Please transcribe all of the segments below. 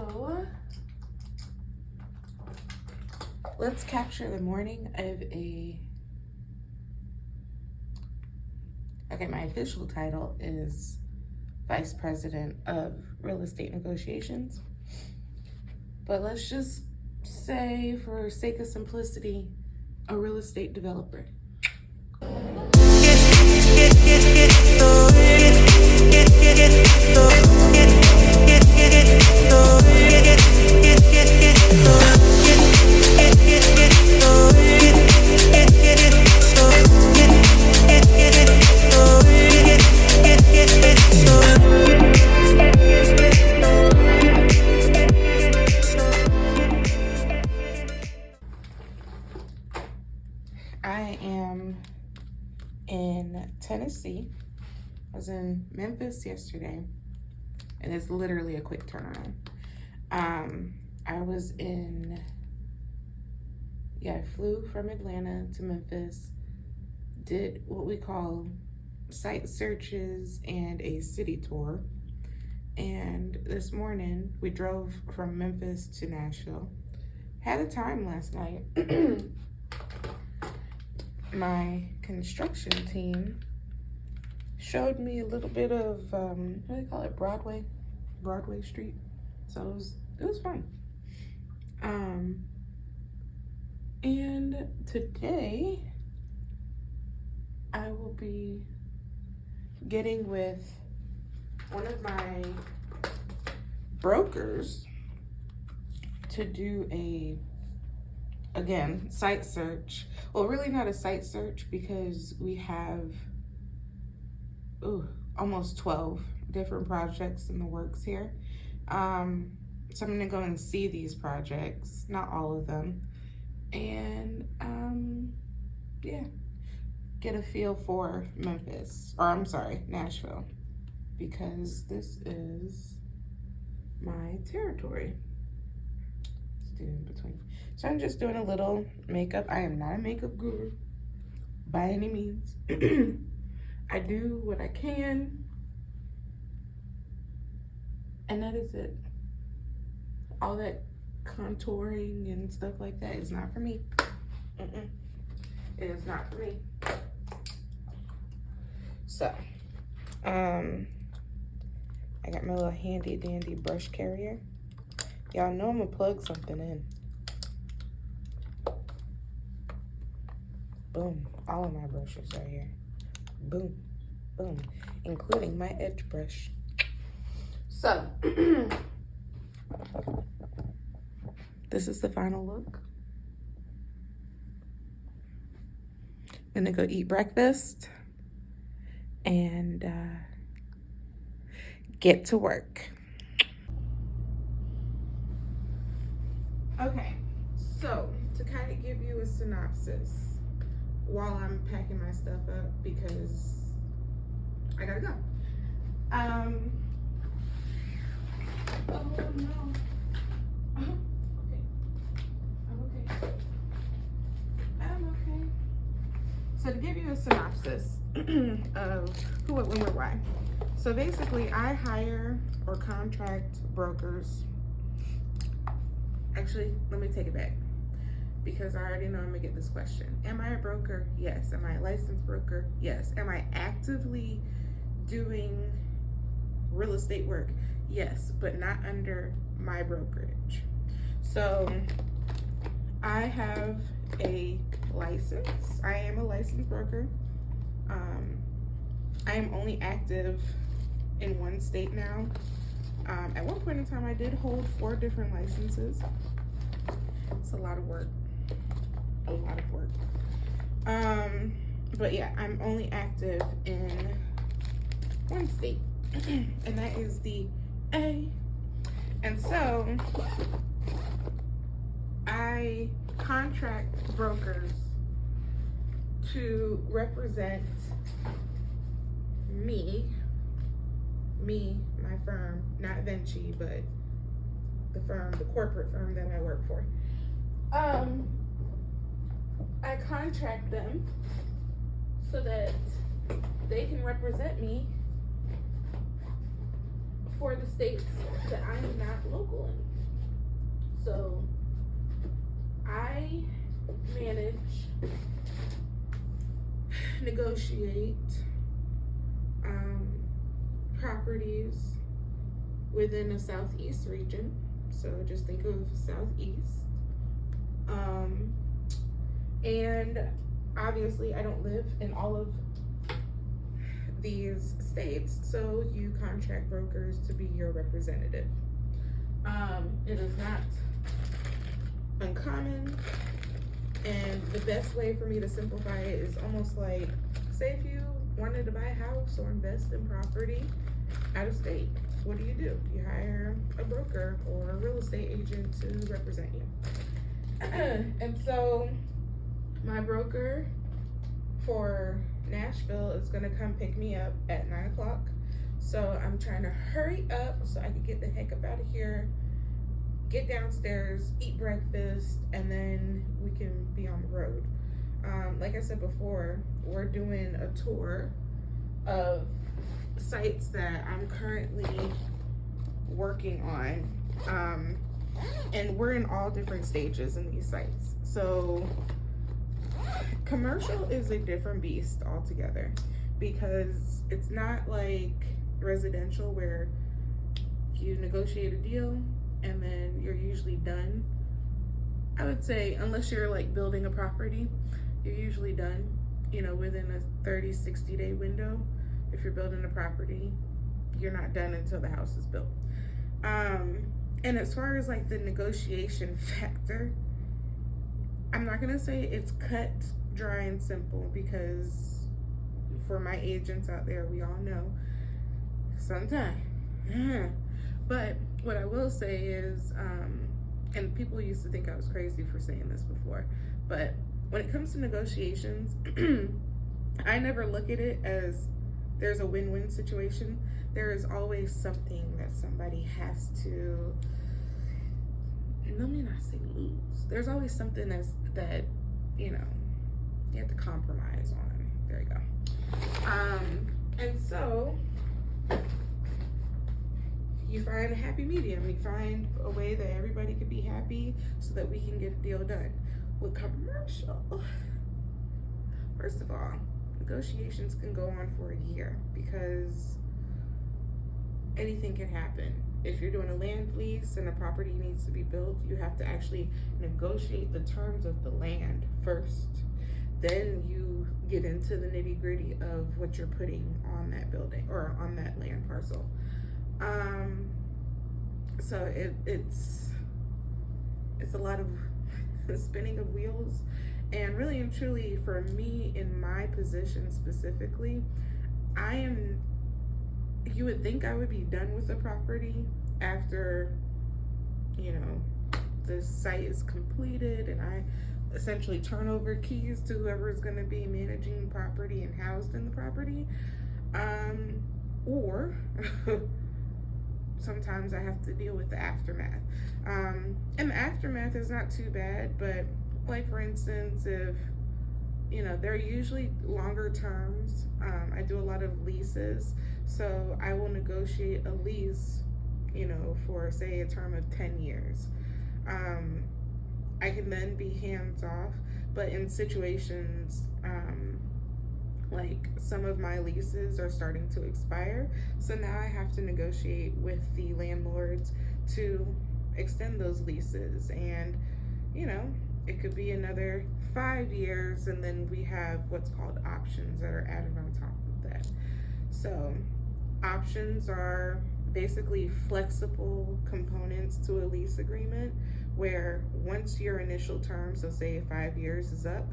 So let's capture the morning of my official title is Vice President of Real Estate Negotiations. But let's just say, for sake of simplicity, a real estate developer. I am in Tennessee. I was in Memphis yesterday, and it's literally a quick turnaround. I flew from Atlanta to Memphis, did what we call site searches and a city tour. And this morning we drove from Memphis to Nashville. Had a time last night. My construction team showed me a little bit of what do they call it, Broadway Street. So it was fun. And today I will be getting with one of my brokers to do again, site search. Well, really not a site search, because we have almost 12 different projects in the works here. So I'm gonna go and see these projects, not all of them, and get a feel for Nashville, because this is my territory. In between. So I'm just doing a little makeup. I am not a makeup guru by any means. I do what I can, and that is it. All that contouring and stuff like that is not for me. It is not for me. So I got my little handy dandy brush carrier. Y'all know I'm gonna plug something in. Boom. All of my brushes are here. Boom. Boom. Including my edge brush. So, this is the final look. I'm gonna go eat breakfast and get to work. Okay, so to kind of give you a synopsis while I'm packing my stuff up, because I gotta go. Oh no. Okay. I'm okay. So to give you a synopsis of who, what, when, where, why. So basically, I hire or contract brokers. Actually, let me take it back, because I already know I'm gonna get this question. Am I a broker? Yes. Am I a licensed broker? Yes. Am I actively doing real estate work? Yes, but not under my brokerage. So I have a license. I am a licensed broker. I am only active in one state now. At one point in time, I did hold 4 different licenses. It's a lot of work. But yeah, I'm only active in one state, and that is the A. And so I contract brokers to represent me, my firm, not Vinci, but the firm, the corporate firm that I work for. I contract them so that they can represent me for the states that I am not local in. So I manage, negotiate properties within the Southeast region. So just think of Southeast. And obviously I don't live in all of these states, so you contract brokers to be your representative. It is not uncommon, and the best way for me to simplify it is almost like, say if you wanted to buy a house or invest in property out of state, what do? You hire a broker or a real estate agent to represent you. And so my broker for Nashville is gonna come pick me up at 9 o'clock. So I'm trying to hurry up so I can get the heck up out of here, get downstairs, eat breakfast, and then we can be on the road. Like I said before, we're doing a tour of sites that I'm currently working on. And we're in all different stages in these sites. So commercial is a different beast altogether, because it's not like residential where you negotiate a deal and then you're usually done. I would say, unless you're like building a property, you're usually done, within a 30-60 day window. If you're building a property, you're not done until the house is built. And as far as like the negotiation factor, I'm not gonna say it's cut, dry, and simple, because for my agents out there, we all know sometimes. But what I will say is, and people used to think I was crazy for saying this before, but when it comes to negotiations, I never look at it as there's a win-win situation. There is always something that somebody has to, let me not say lose. There's always something that you have to compromise on. There you go. And so you find a happy medium. You find a way that everybody can be happy so that we can get a deal done. With commercial, first of all, negotiations can go on for a year because anything can happen. If you're doing a land lease and a property needs to be built, you have to actually negotiate the terms of the land first. Then you get into the nitty-gritty of what you're putting on that building or on that land parcel. So it's a lot of spinning of wheels, and really and truly for me in my position specifically, you would think I would be done with the property after the site is completed and I essentially turn over keys to whoever is going to be managing the property and housed in the property, or sometimes I have to deal with the aftermath. And the aftermath is not too bad, but like for instance, if they're usually longer terms. I do a lot of leases, so I will negotiate a lease, for say a term of 10 years. I can then be hands off, but in situations, like some of my leases are starting to expire, so now I have to negotiate with the landlords to extend those leases, and it could be another 5 years, and then we have what's called options that are added on top of that. So options are basically flexible components to a lease agreement where once your initial term, so say 5 years is up,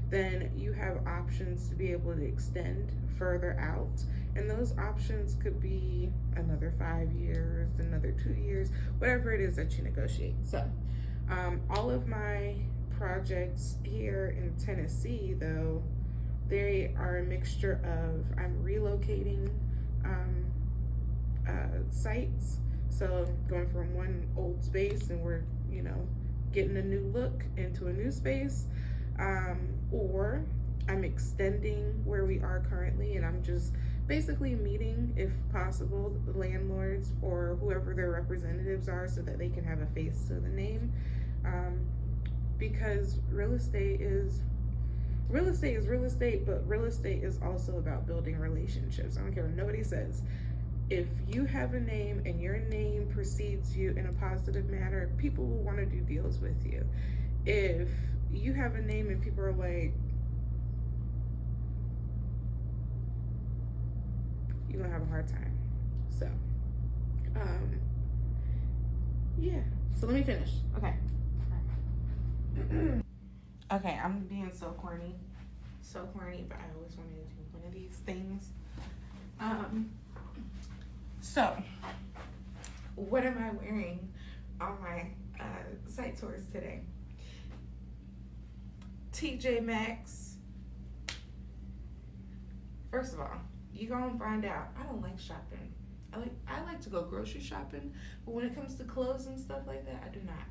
then you have options to be able to extend further out, and those options could be another 5 years, another 2 years, whatever it is that you negotiate. So all of my projects here in Tennessee, though, they are a mixture of I'm relocating sites, so going from one old space and we're getting a new look into a new space, or I'm extending where we are currently and I'm just basically meeting, if possible, the landlords or whoever their representatives are so that they can have a face to the name. Because real estate is real estate, but real estate is also about building relationships. I don't care what nobody says. If you have a name and your name precedes you in a positive manner, people will want to do deals with you. If you have a name and people are like, you're gonna have a hard time. So, yeah. So let me finish. Okay. Okay, I'm being so corny, but I always wanted to do one of these things. So what am I wearing on my site tours today? TJ Maxx. First of all, you gonna find out I don't like shopping. I like to go grocery shopping, but when it comes to clothes and stuff like that, I do not.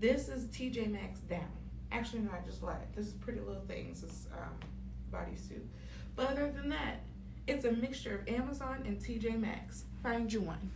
This is TJ Maxx down. Actually, no, I just lied. This is Pretty Little Things. This bodysuit. But other than that, it's a mixture of Amazon and TJ Maxx. Find you one.